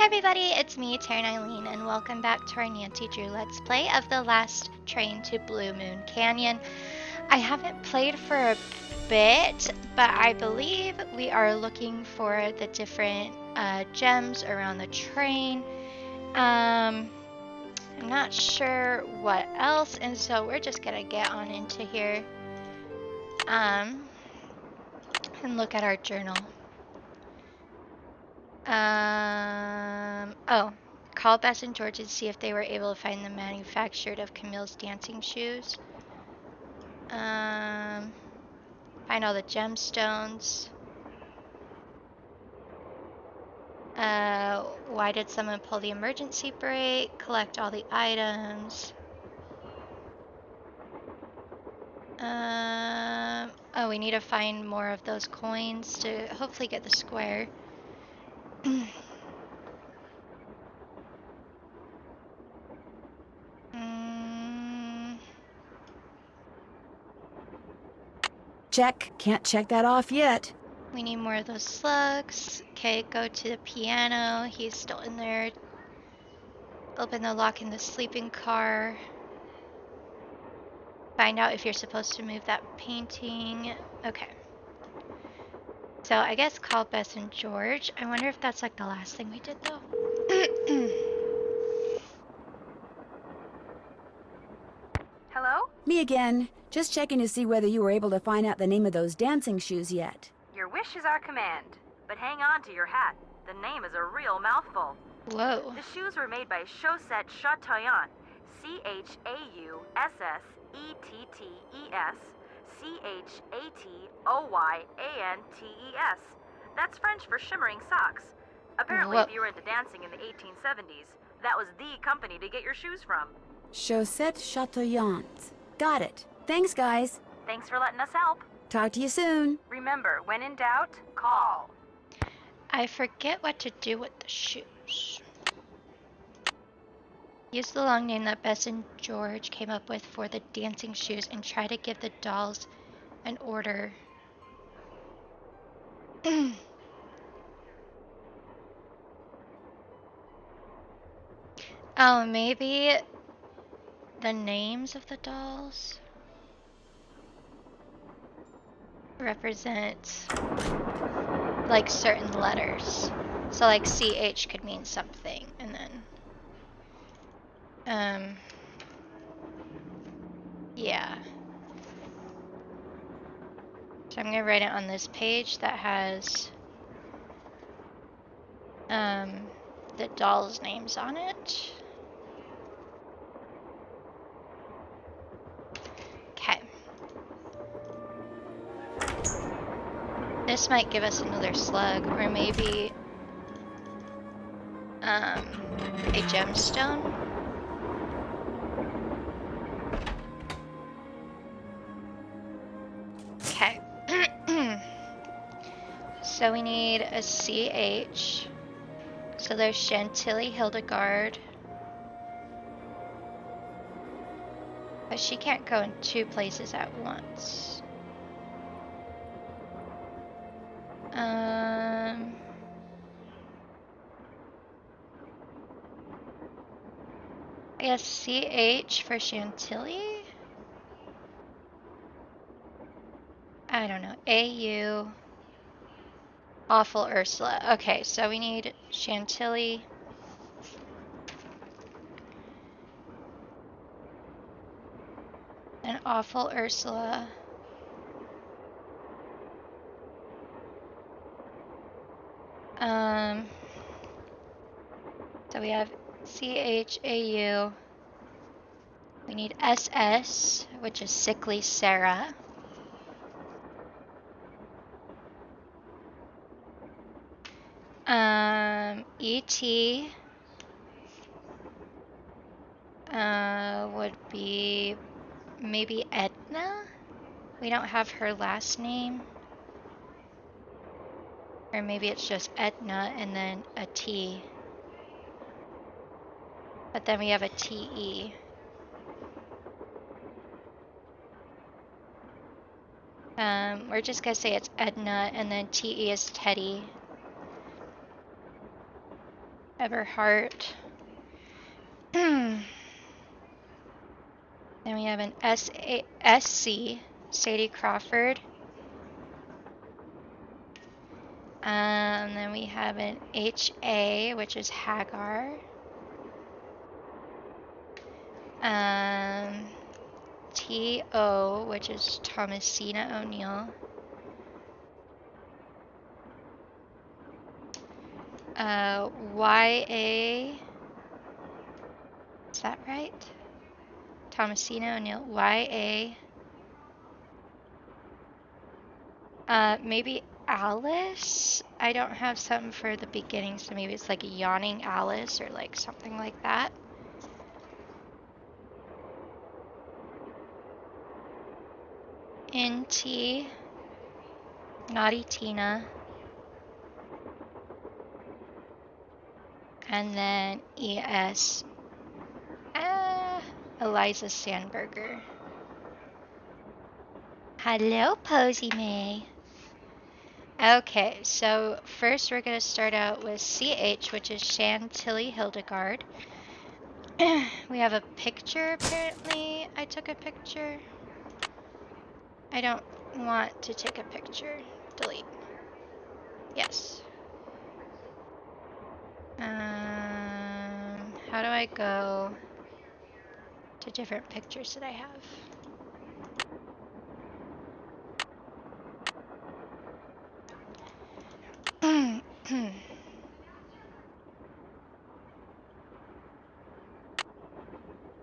everybody, it's me, Taryn Eileen, and welcome back to our Nancy Drew Let's Play of The Last Train to Blue Moon Canyon. I haven't played for a bit, but I believe we are looking for the different gems around the train. I'm not sure what else, and so we're just gonna get on into here and look at our journal. Call Bess and George and see if they were able to find the manufacturer of Camille's dancing shoes. Find all the gemstones. Why did someone pull the emergency brake? Collect all the items. Oh, we need to find more of those coins to hopefully get the square. Check. Can't check that off yet. We need more of those slugs. Okay, go to the piano. He's still in there. Open the lock in the sleeping car. Find out if you're supposed to move that painting. Okay. So I guess call Bess and George. I wonder if that's like the last thing we did though. Hello? Me again. Just checking to see whether you were able to find out the name of those dancing shoes yet. Your wish is our command. But hang on to your hat. The name is a real mouthful. Whoa. The shoes were made by Chaussette Chatillon. Chaussettetes. Chatoyantes. That's French for shimmering socks. Apparently, Whoa. if you were into dancing in the 1870s, that was the company to get your shoes from. Chaussette Chatillon. Got it. Thanks, guys. Thanks for letting us help. Talk to you soon. Remember, when in doubt, call. I forget what to do with the shoes. Use the long name that Bess and George came up with for the dancing shoes and try to give the dolls an order. Oh, maybe the names of the dolls represent like certain letters. So like CH could mean something, and then yeah. So I'm gonna write it on this page that has the dolls' names on it. Okay. This might give us another slug, or maybe a gemstone. Okay. So we need a CH. So there's Chantilly Hildegard. But she can't go in two places at once. I guess CH for Chantilly? I don't know. AU. Awful Ursula. Okay, so we need Chantilly. And Awful Ursula. So we have CHAU. We need SS, which is Sickly Sarah. ET would be maybe Edna? We don't have her last name. Or maybe it's just Edna and then a T. But then we have a TE. We're just gonna say it's Edna and then TE is Teddy. Everhart. Then we have an SC, Sadie Crawford. Then we have an HA, which is Hagar. TO, which is Thomasina O'Neill. YA, is that right? Thomasina O'Neill, YA. Maybe Alice? I don't have something for the beginning, so maybe it's like a yawning Alice or like something like that. NT, Naughty Tina. And then ES, Eliza Sandberger. Hello, Posy May. Okay, so first we're going to start out with CH, which is Chantilly Hildegard. We have a picture, apparently. I took a picture. I don't want to take a picture. Delete. Yes. How do I go to different pictures that I have?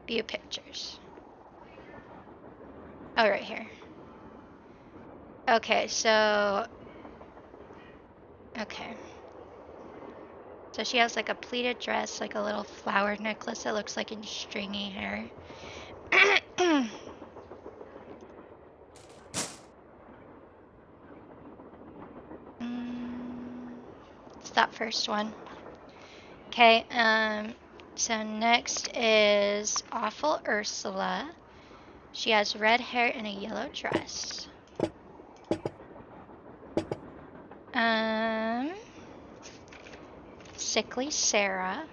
View pictures. Oh, right here. Okay, so... Okay. So she has like a pleated dress, like a little flower necklace that looks like in stringy hair. It's that first one. Okay, so next is Awful Ursula. She has red hair and a yellow dress. Sickly Sarah.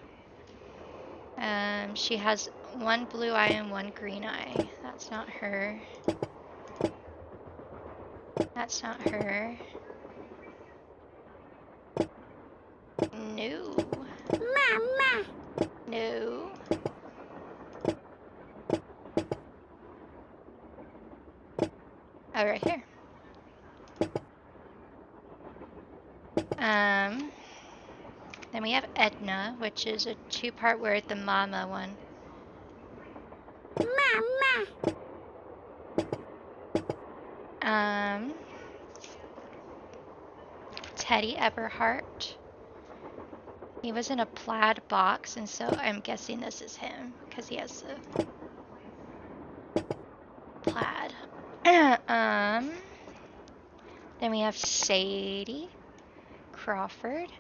She has one blue eye and one green eye. That's not her. That's not her. No. Mama. No. Oh, right here. Then we have Edna, which is a two-part word, the mama one. Mama. Teddy Eberhart. He was in a plaid box, and so I'm guessing this is him, because he has the plaid. Then we have Sadie Crawford.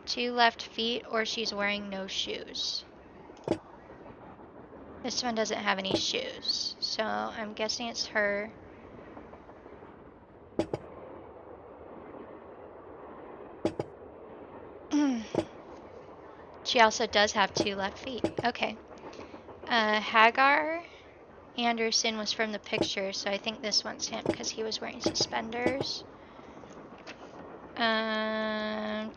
2 left feet, or she's wearing no shoes. This one doesn't have any shoes, so I'm guessing it's her. She also does have 2 left feet. Okay. Hagar Anderson was from the picture, so I think this one's him because he was wearing suspenders.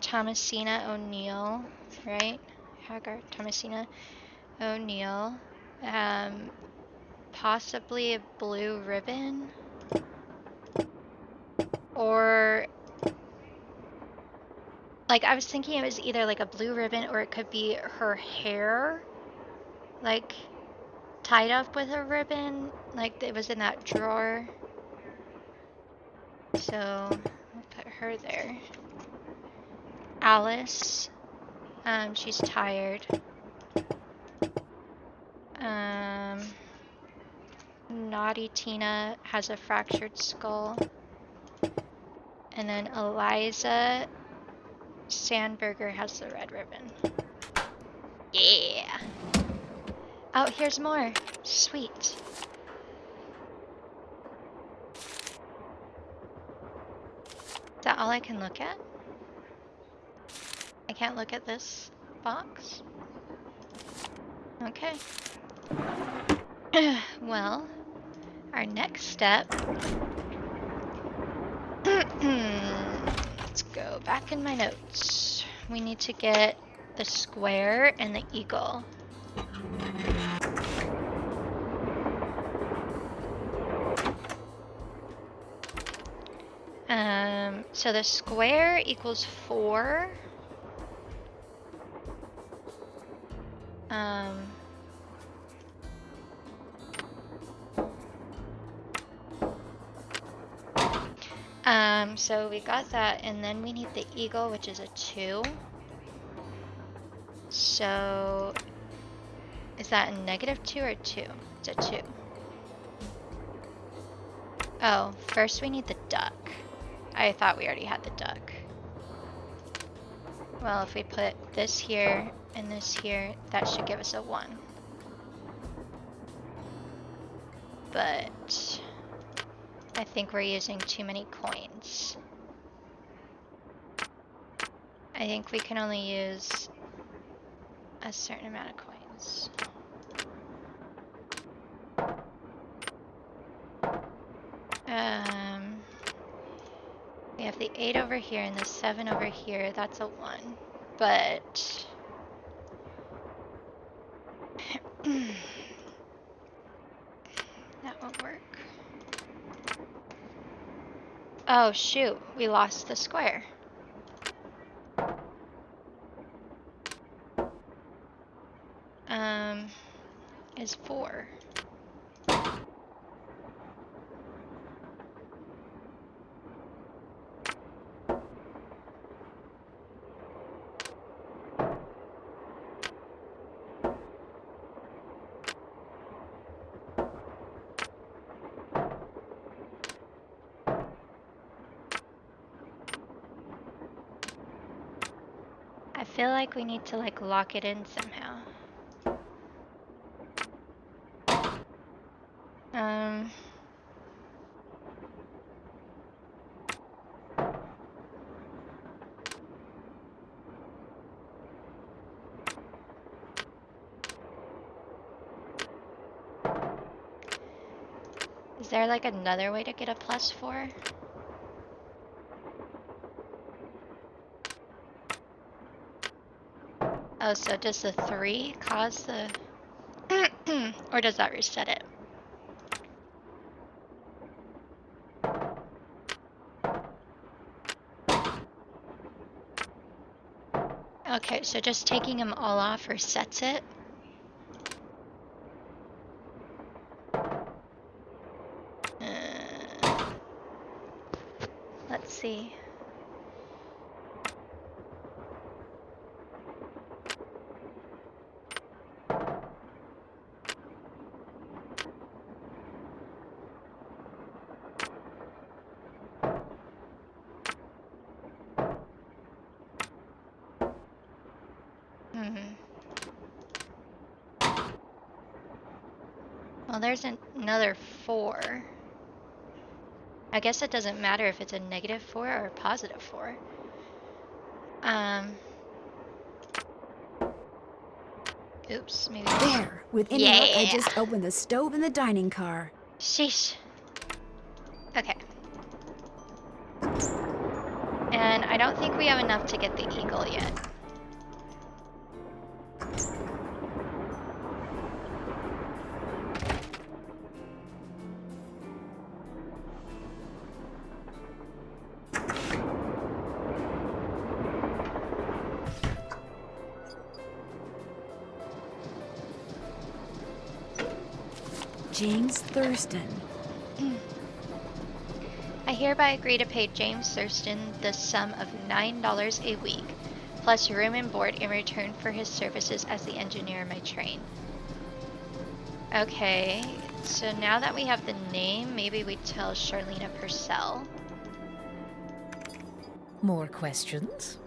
Thomasina O'Neill, right? Hagar, Thomasina O'Neill. Possibly a blue ribbon. Or, like, I was thinking it was either like a blue ribbon or it could be her hair, like, tied up with a ribbon, like it was in that drawer. So, I'll put her there. Alice, she's tired. Naughty Tina has a fractured skull. And then Eliza Sandberger has the red ribbon. Yeah! Oh, here's more. Sweet. Is that all I can look at? I can't look at this. box? Okay. Well, our next step... Let's go back in my notes. We need to get the square and the eagle. So the square equals 4. So we got that, and then we need the eagle, which is a 2. So is that a -2 or 2? It's a 2. Oh, first we need the duck. I thought we already had the duck. Well, if we put this here and this here, that should give us a 1. But I think we're using too many coins. I think we can only use a certain amount of coins. We have the 8 over here and the 7 over here. That's a 1. But that won't work. Oh shoot, we lost the square. Is 4. I feel like we need to like lock it in somehow. Is there like another way to get a +4? Oh, so does the 3 cause the... or does that reset it? Okay, so just taking them all off resets it? Let's see. Well, there's another 4. I guess it doesn't matter if it's a -4 or a +4. Oops, maybe. There! With any luck, I just opened the stove in the dining car. Sheesh. Okay. And I don't think we have enough to get the eagle yet. James Thurston. I hereby agree to pay James Thurston the sum of $9 a week, plus room and board in return for his services as the engineer in my train. Okay, so now that we have the name, maybe we tell Charlena Purcell. More questions?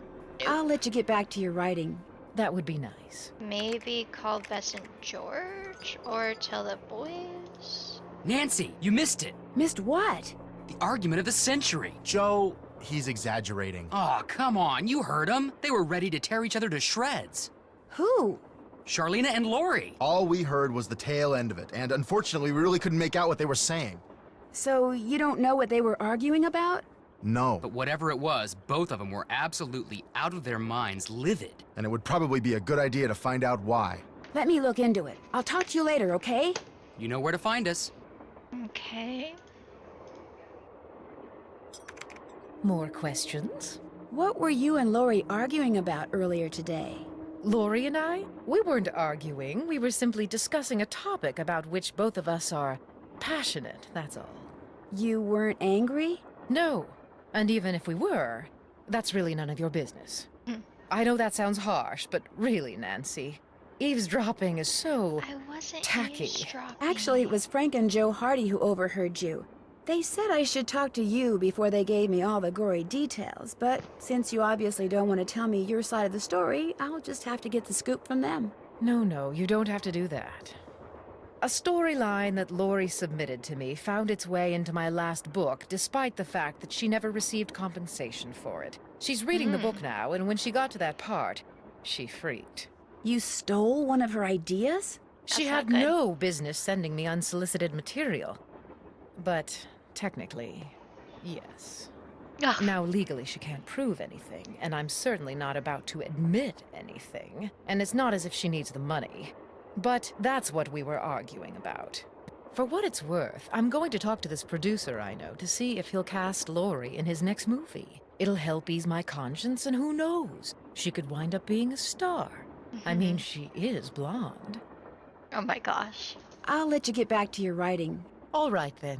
I'll let you get back to your writing. That would be nice. Maybe call Bess and George, or tell the boys? Nancy, you missed it. Missed what? The argument of the century. Joe, he's exaggerating. Oh, come on, you heard him. They were ready to tear each other to shreds. Who? Charlena and Lori. All we heard was the tail end of it, and unfortunately we really couldn't make out what they were saying. So you don't know what they were arguing about? No. But whatever it was, both of them were absolutely out of their minds, livid. And it would probably be a good idea to find out why. Let me look into it. I'll talk to you later, okay? You know where to find us. Okay. More questions? What were you and Lori arguing about earlier today? Lori and I? We weren't arguing. We were simply discussing a topic about which both of us are passionate, that's all. You weren't angry? No. And even if we were, that's really none of your business. Hmm. I know that sounds harsh, but really, Nancy, eavesdropping is so I wasn't tacky. eavesdropping. Actually, it was Frank and Joe Hardy who overheard you. They said I should talk to you before they gave me all the gory details, but since you obviously don't want to tell me your side of the story, I'll just have to get the scoop from them. No, you don't have to do that. A storyline that Lori submitted to me found its way into my last book, despite the fact that she never received compensation for it. She's reading the book now, and when she got to that part, she freaked. You stole one of her ideas? She That's had not good. no business sending me unsolicited material. But technically, yes. Ugh. Now, legally, she can't prove anything, and I'm certainly not about to admit anything. And it's not as if she needs the money. But that's what we were arguing about. For what it's worth, I'm going to talk to this producer I know to see if he'll cast Lori in his next movie. It'll help ease my conscience, and who knows? She could wind up being a star. I mean, she is blonde. Oh my gosh. I'll let you get back to your writing. All right, then.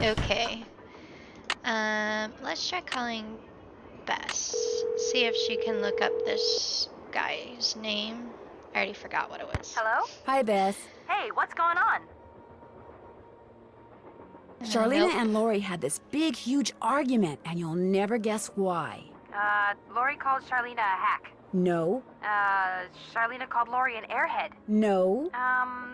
Okay. Let's try calling Bess. See if she can look up this guy's name. I already forgot what it was. Hello? Hi, Beth. Hey, what's going on? Charlena Nope. and Lori had this big, huge argument, and you'll never guess why. Lori called Charlena a hack. No, Charlena called Lori an airhead. no.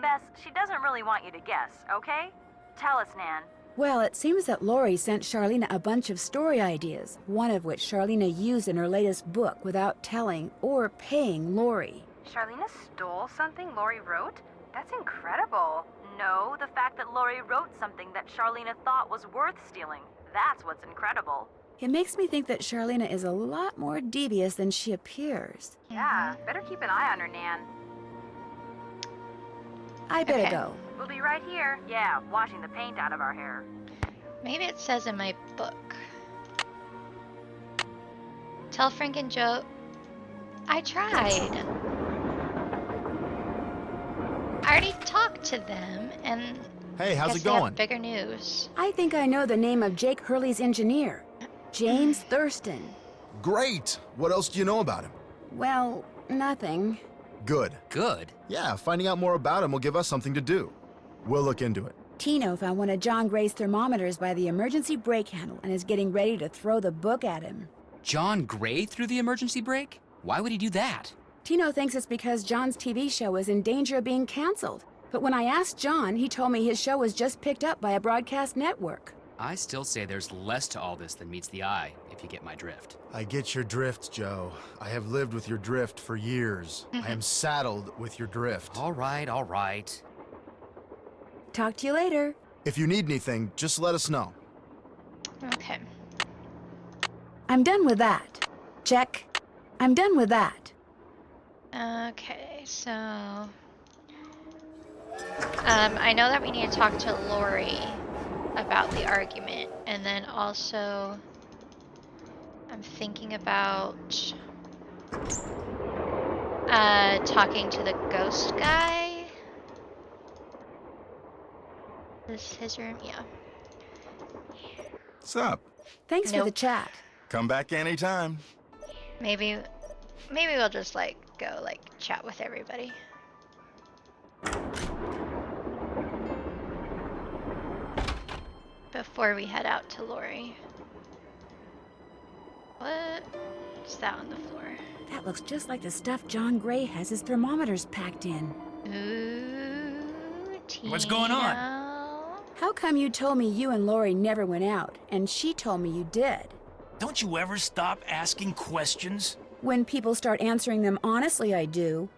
Bess, she doesn't really want you to guess, okay? Tell us, Nan. Well, it seems that Lori sent Charlena a bunch of story ideas, one of which Charlena used in her latest book without telling or paying Lori. Charlena stole something Lori wrote? That's incredible. No, the fact that Lori wrote something that Charlena thought was worth stealing. That's what's incredible. It makes me think that Charlena is a lot more devious than she appears. Yeah, better keep an eye on her, Nan. I better Okay. go. We'll be right here. Yeah, washing the paint out of our hair. Maybe it says in my book. Tell Frank and Joe. I tried. I already talked to them, and Hey, how's guess it they have going? bigger news. I think I know the name of Jake Hurley's engineer. James Thurston. Great! What else do you know about him? Well, nothing. Good. Good. Yeah, finding out more about him will give us something to do. We'll look into it. Tino found one of John Gray's thermometers by the emergency brake handle and is getting ready to throw the book at him. John Gray threw the emergency brake? Why would he do that? Tino thinks it's because John's TV show is in danger of being canceled. But when I asked John, he told me his show was just picked up by a broadcast network. I still say there's less to all this than meets the eye, if you get my drift. I get your drift, Joe. I have lived with your drift for years. I am saddled with your drift. All right, all right. Talk to you later. If you need anything, just let us know. Okay. I'm done with that. Check. I'm done with that. Okay, so I know that we need to talk to Lori about the argument, and then also I'm thinking about talking to the ghost guy. Is his room? Yeah. What's up? Thanks for the Nope. chat. Come back anytime. Maybe we'll just like go like chat with everybody. Before we head out to Lori. What's that on the floor? That looks just like the stuff John Gray has his thermometers packed in. Ooh, What's going on? Tino. How come you told me you and Lori never went out, and she told me you did? Don't you ever stop asking questions? When people start answering them honestly, I do.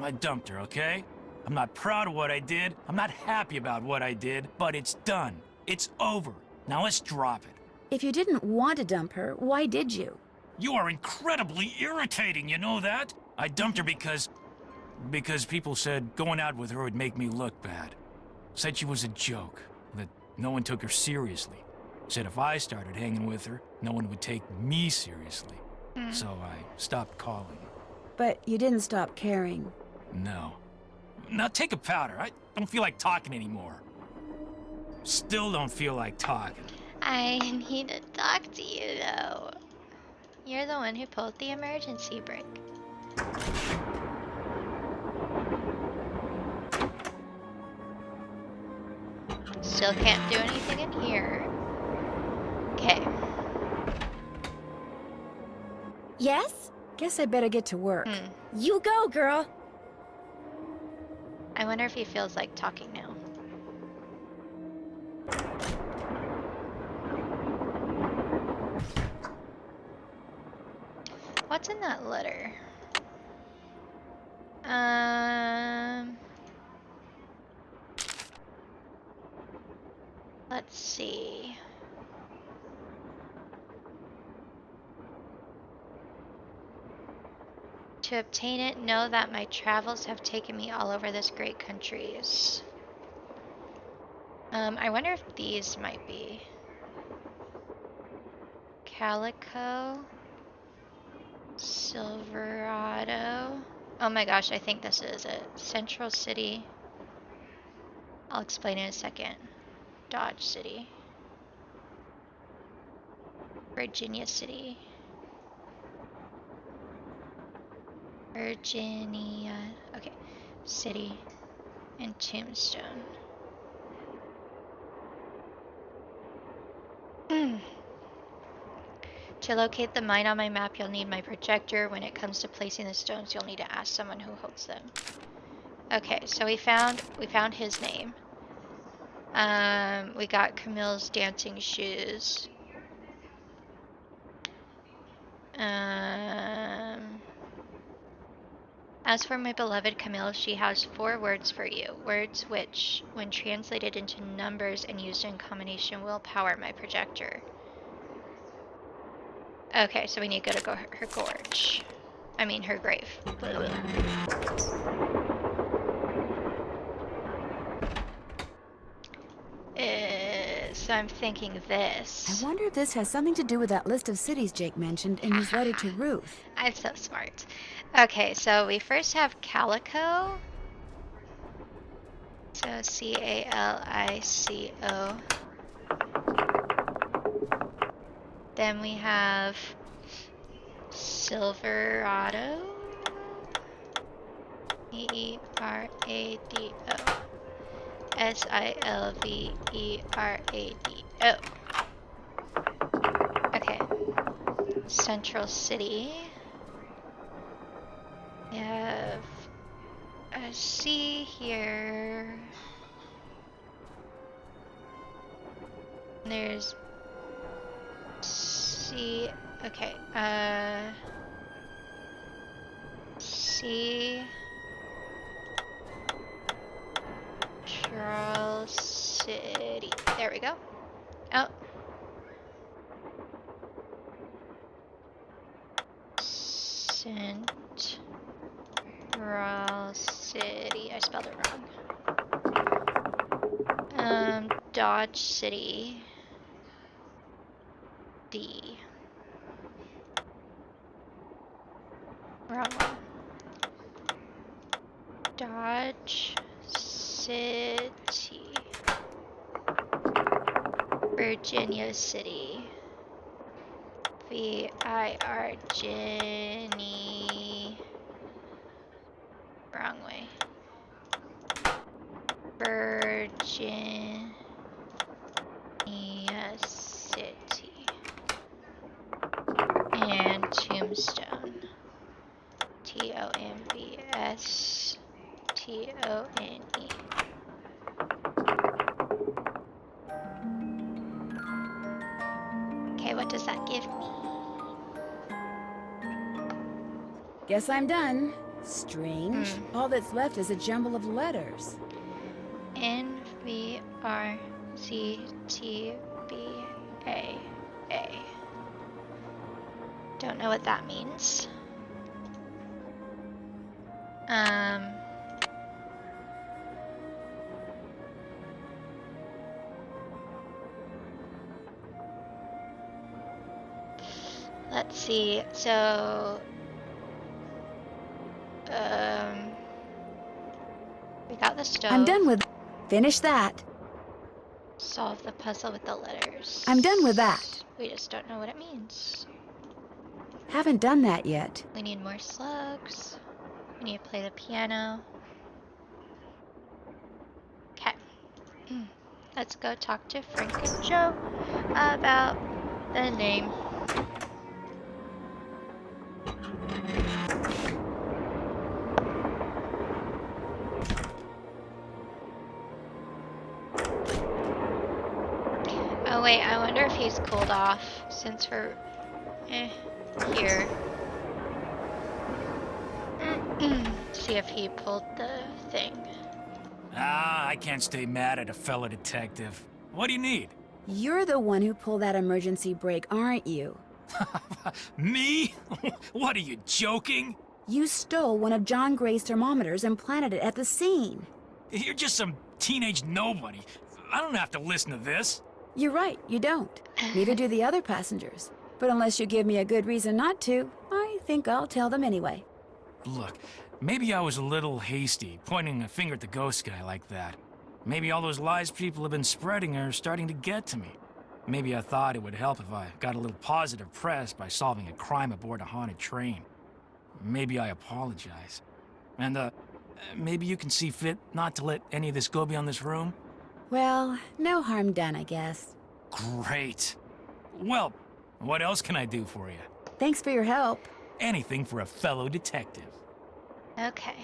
I dumped her, okay? I'm not proud of what I did. I'm not happy about what I did, but it's done. It's over. Now let's drop it. If you didn't want to dump her, why did you? You are incredibly irritating, you know that? I dumped her because people said going out with her would make me look bad. Said she was a joke, that no one took her seriously. Said if I started hanging with her, no one would take me seriously. So I stopped calling. But you didn't stop caring. No. Now take a powder. I don't feel like talking anymore. Still don't feel like talking. I need to talk to you, though. You're the one who pulled the emergency brake. Still can't do anything in here. Okay. Yes? Guess I better get to work. You go, girl. I wonder if he feels like talking now. What's in that letter? Let's see. To obtain it, know that my travels have taken me all over this great countries. I wonder if these might be. Calico. Silverado. Oh my gosh, I think this is it. Central City. I'll explain in a second. Dodge City. Virginia City. Virginia. Okay. City. And Tombstone. To locate the mine on my map, you'll need my projector. When it comes to placing the stones, you'll need to ask someone who holds them. Okay, so we found his name. We got Camille's dancing shoes. As for my beloved Camille, she has 4 words for you. Words which, when translated into numbers and used in combination, will power my projector. Okay, so we need to go to her gorge. I mean, her grave. So I'm thinking this. I wonder if this has something to do with that list of cities Jake mentioned in his letter to Ruth. I'm so smart. Okay, so we first have Calico. So Calico. Then we have Silverado. Erado. Silverado. Okay. Central City. We have a C here. There's C. Okay. C. Central City. There we go. Oh. Central City. I spelled it wrong. Dodge City. D. Wrong one. Dodge City. Virginia City. VIR Ginny. Wrong way. Virginia City. And Tombstone. TOMBSTONE. what does that give me? Guess I'm done. Strange. All that's left is a jumble of letters. N V R Z T B A A. Don't know what that means. Let's see. So, we got the stove. I'm done with. Finish that. Solve the puzzle with the letters. I'm done with that. We just don't know what it means. Haven't done that yet. We need more slugs. We need to play the piano. Okay. Let's go talk to Frank and Joe about the name. Oh wait, I wonder if he's cooled off since we're here. See if he pulled the thing. Ah, I can't stay mad at a fellow detective. What do you need? You're the one who pulled that emergency brake, aren't you? Me? What, are you joking? You stole one of John Gray's thermometers and planted it at the scene. You're just some teenage nobody. I don't have to listen to this. You're right, you don't. Neither do the other passengers. But unless you give me a good reason not to, I think I'll tell them anyway. Look, maybe I was a little hasty, pointing a finger at the ghost guy like that. Maybe all those lies people have been spreading are starting to get to me. Maybe I thought it would help if I got a little positive press by solving a crime aboard a haunted train. Maybe I apologize. And, maybe you can see fit not to let any of this go beyond this room? Well, no harm done, I guess. Great. Well, what else can I do for you? Thanks for your help. Anything for a fellow detective. Okay.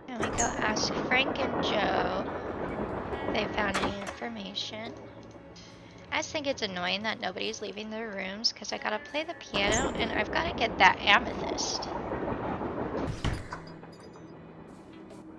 Now we go ask Frank and Joe if they found any information. I just think it's annoying that nobody's leaving their rooms because I gotta play the piano and I've gotta get that amethyst.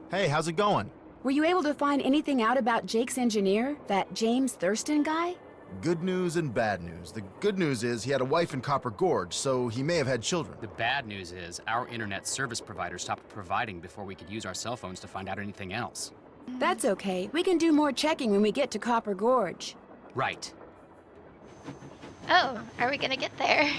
Hey, how's it going? Were you able to find anything out about Jake's engineer, that James Thurston guy? Good news and bad news. The good news is he had a wife in Copper Gorge, so he may have had children. The bad news is our internet service provider stopped providing before we could use our cell phones to find out anything else. That's okay. We can do more checking when we get to Copper Gorge. Right. Oh, are we gonna get there?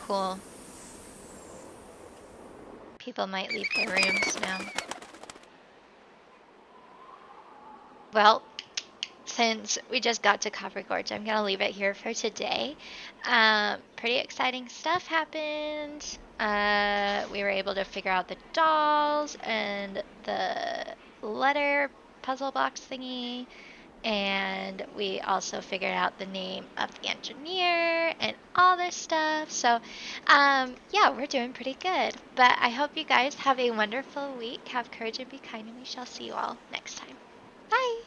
Cool. People might leave their rooms now. Well, since we just got to Copper Gorge, I'm gonna leave it here for today. Pretty exciting stuff happened. We were able to figure out the dolls and the letter puzzle box thingy. And we also figured out the name of the engineer and all this stuff. So, yeah, we're doing pretty good. But I hope you guys have a wonderful week. Have courage and be kind, and we shall see you all next time. Bye!